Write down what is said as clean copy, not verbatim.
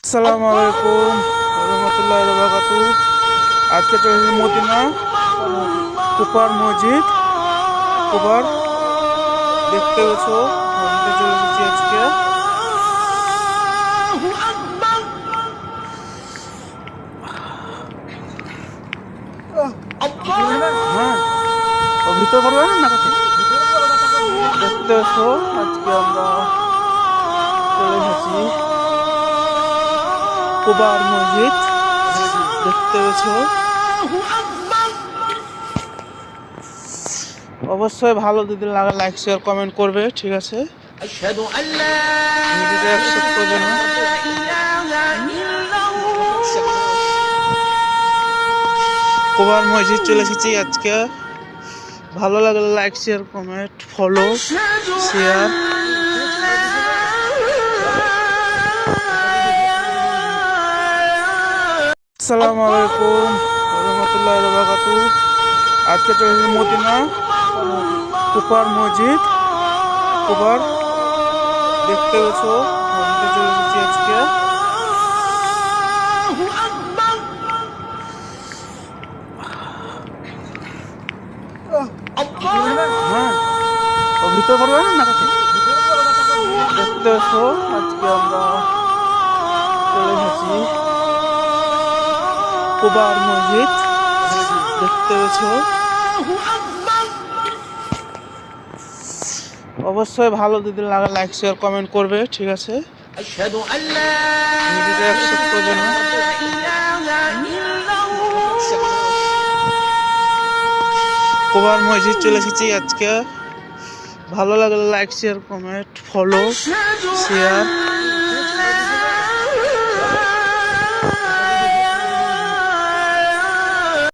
আসসালামু আলাইকুম রহমতুল্লাহি ওয়া বারাকাতুহু। আজকে চলেছি মদিনা কুপার মসজিদ। কুপার দেখতে পেছো, মসজিদে চলে এসেছি আজকে। হ্যাঁ, ও ভিতর করবে না কোথায় দেখতে পেছো, আজকে আমরা চলে এসেছি কুবার মসজিদ দেখতে পেছো। অবশ্যই ভালো যদি লাগে লাইক শেয়ার কমেন্ট করবে, ঠিক আছে? ভিডিওটা অ্যাকসেপ্ট করবে না। কুবার মসজিদ চলে এসেছি আজকে। ভালো লাগলে like share comment follow share. আসসালামু আলাইকুম রহমতুল্লাহি ওয়া বারাকাতুহু। আজকে চলেছি মদিনা কুপার মসজিদ। কুপার দেখতে পেছো, মসজিদে চলে এসেছি আজকে। হ্যাঁ, ও ভিতর করবে না কোথায় দেখতে পেছো, আজকে আমরা চলে এসেছি কুবার মসজিদ দেখতে পেছো। অবশ্যই ভালো যদি লাগে লাইক শেয়ার কমেন্ট করবে, ঠিক আছে? ভিডিওটা অ্যাকসেপ্ট করবে না। কুবার মসজিদ চলে এসেছি আজকে। ভালো লাগলে like share comment follow share.